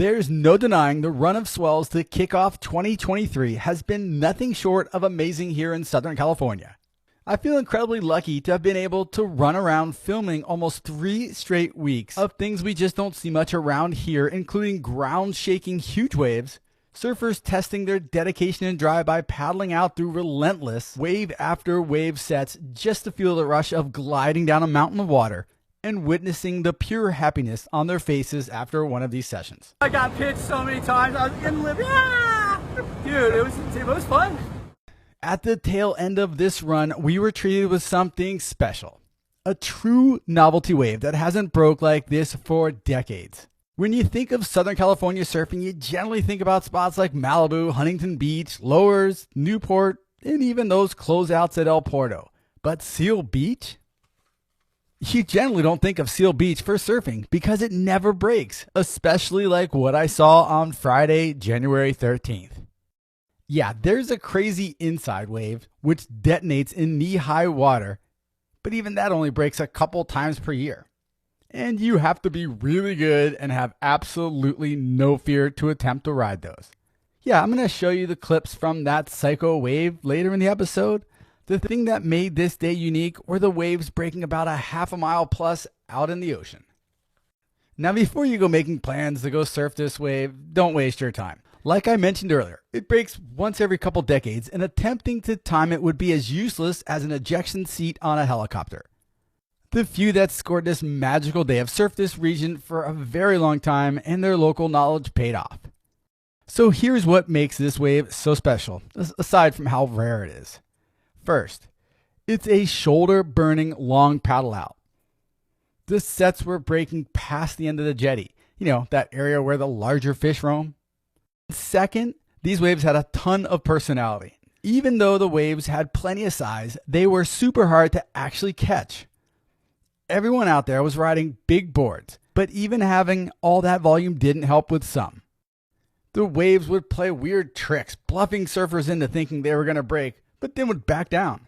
There's no denying the run of swells to kick off 2023 has been nothing short of amazing here in Southern California. I feel incredibly lucky to have been able to run around filming almost 3 straight weeks of things we just don't see much around here, including ground-shaking huge waves, surfers testing their dedication and drive by paddling out through relentless wave after wave sets just to feel the rush of gliding down a mountain of water, and witnessing the pure happiness on their faces after one of these sessions. I got pitched so many times. I was in the lip. Dude, it was fun. At the tail end of this run, we were treated with something special. A true novelty wave that hasn't broke like this for decades. When you think of Southern California surfing, you generally think about spots like Malibu, Huntington Beach, Lowers, Newport, and even those closeouts at El Porto. But Seal Beach? You generally don't think of Seal Beach for surfing because it never breaks, especially like what I saw on Friday, January 13th. Yeah, there's a crazy inside wave which detonates in knee-high water, but even that only breaks a couple times per year. And you have to be really good and have absolutely no fear to attempt to ride those. Yeah, I'm going to show you the clips from that psycho wave later in the episode. The thing that made this day unique were the waves breaking about a half a mile plus out in the ocean. Now, before you go making plans to go surf this wave, don't waste your time. Like I mentioned earlier, it breaks once every couple decades, and attempting to time it would be as useless as an ejection seat on a helicopter. The few that scored this magical day have surfed this region for a very long time, and their local knowledge paid off. So here's what makes this wave so special, aside from how rare it is. First, it's a shoulder-burning long paddle out. The sets were breaking past the end of the jetty, that area where the larger fish roam. Second, these waves had a ton of personality. Even though the waves had plenty of size, they were super hard to actually catch. Everyone out there was riding big boards, but even having all that volume didn't help with some. The waves would play weird tricks, bluffing surfers into thinking they were going to break, but then would back down.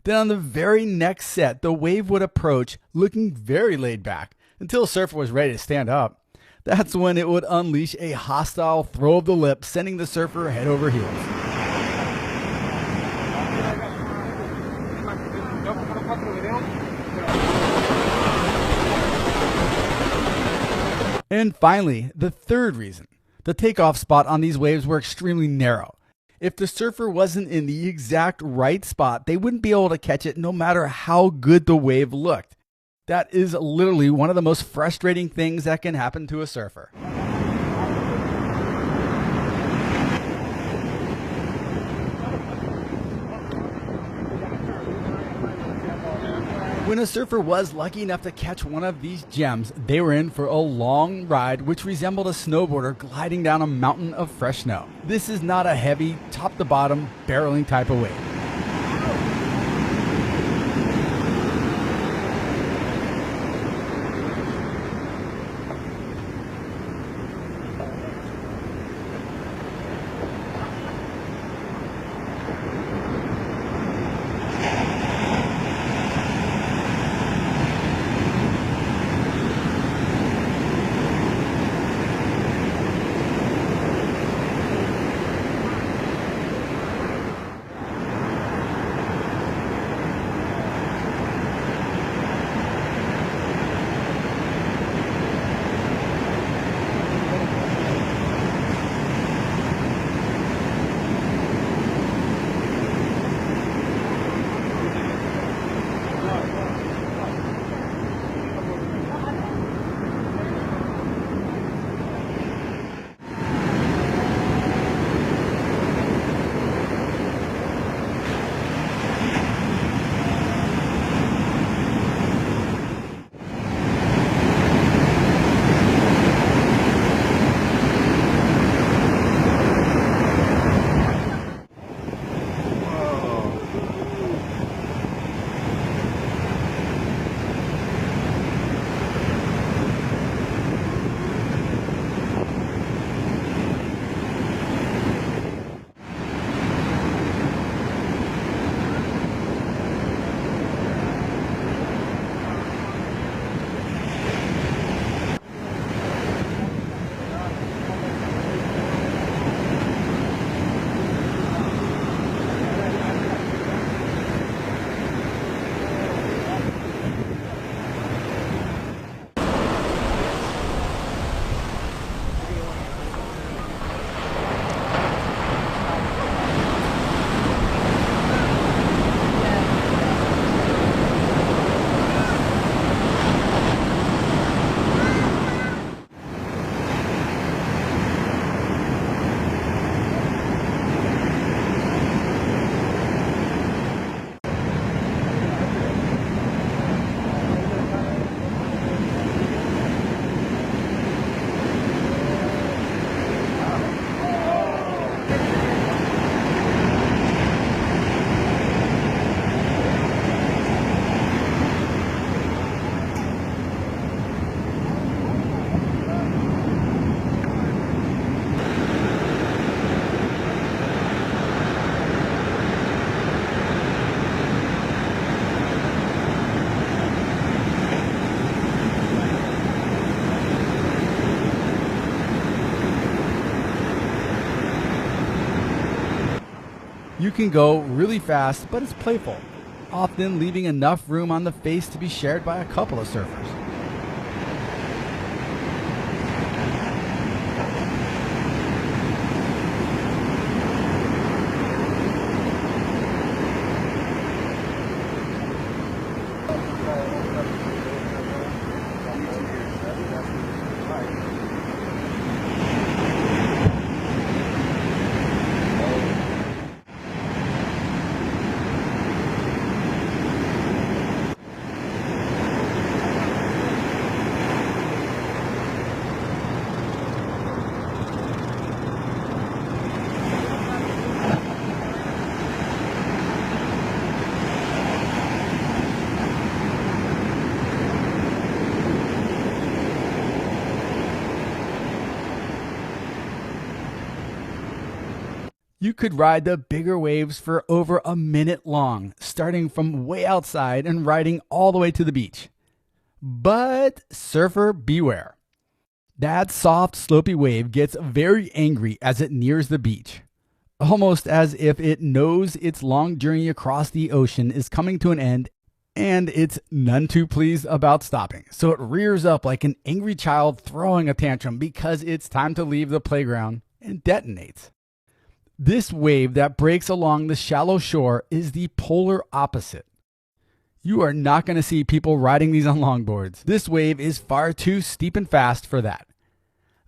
Then on the very next set, the wave would approach looking very laid back until a surfer was ready to stand up. That's when it would unleash a hostile throw of the lip, sending the surfer head over heels. And finally, the third reason. The takeoff spot on these waves were extremely narrow. If the surfer wasn't in the exact right spot, they wouldn't be able to catch it no matter how good the wave looked. That is literally one of the most frustrating things that can happen to a surfer. When a surfer was lucky enough to catch one of these gems, they were in for a long ride which resembled a snowboarder gliding down a mountain of fresh snow. This is not a heavy, top-to-bottom, barreling type of wave. You can go really fast, but it's playful, often leaving enough room on the face to be shared by a couple of surfers. You could ride the bigger waves for over a minute long, starting from way outside and riding all the way to the beach. But surfer beware. That soft, slopey wave gets very angry as it nears the beach, almost as if it knows its long journey across the ocean is coming to an end and it's none too pleased about stopping. So it rears up like an angry child throwing a tantrum because it's time to leave the playground and detonates. This wave that breaks along the shallow shore is the polar opposite. You are not going to see people riding these on longboards. This wave is far too steep and fast for that.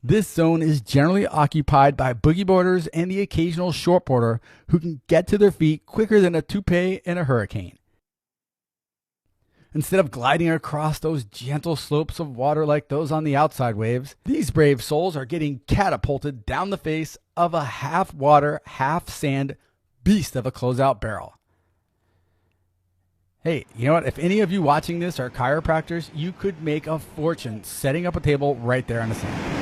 This zone is generally occupied by boogie boarders and the occasional shortboarder who can get to their feet quicker than a toupee in a hurricane. Instead of gliding across those gentle slopes of water like those on the outside waves, these brave souls are getting catapulted down the face of a half water, half sand beast of a closeout barrel. Hey, you know what? If any of you watching this are chiropractors, you could make a fortune setting up a table right there on the sand.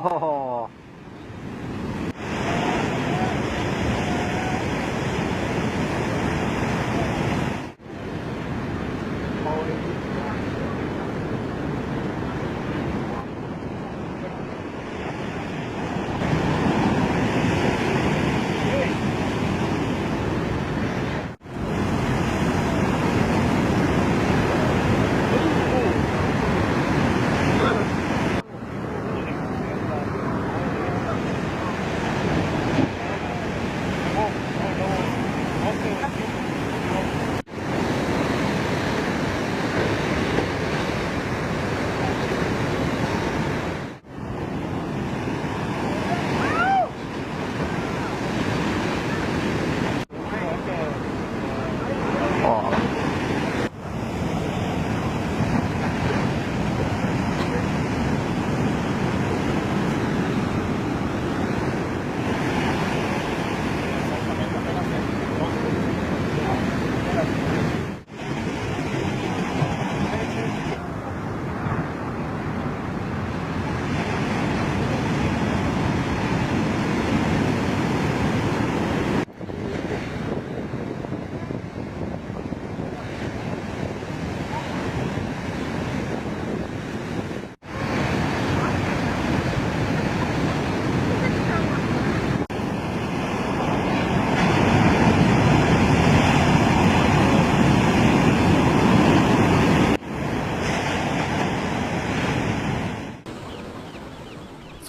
Oh.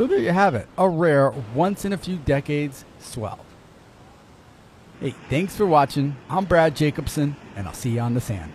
So there you have it, a rare, once in a few decades swell. Hey, thanks for watching. I'm Brad Jacobson, and I'll see you on the sand.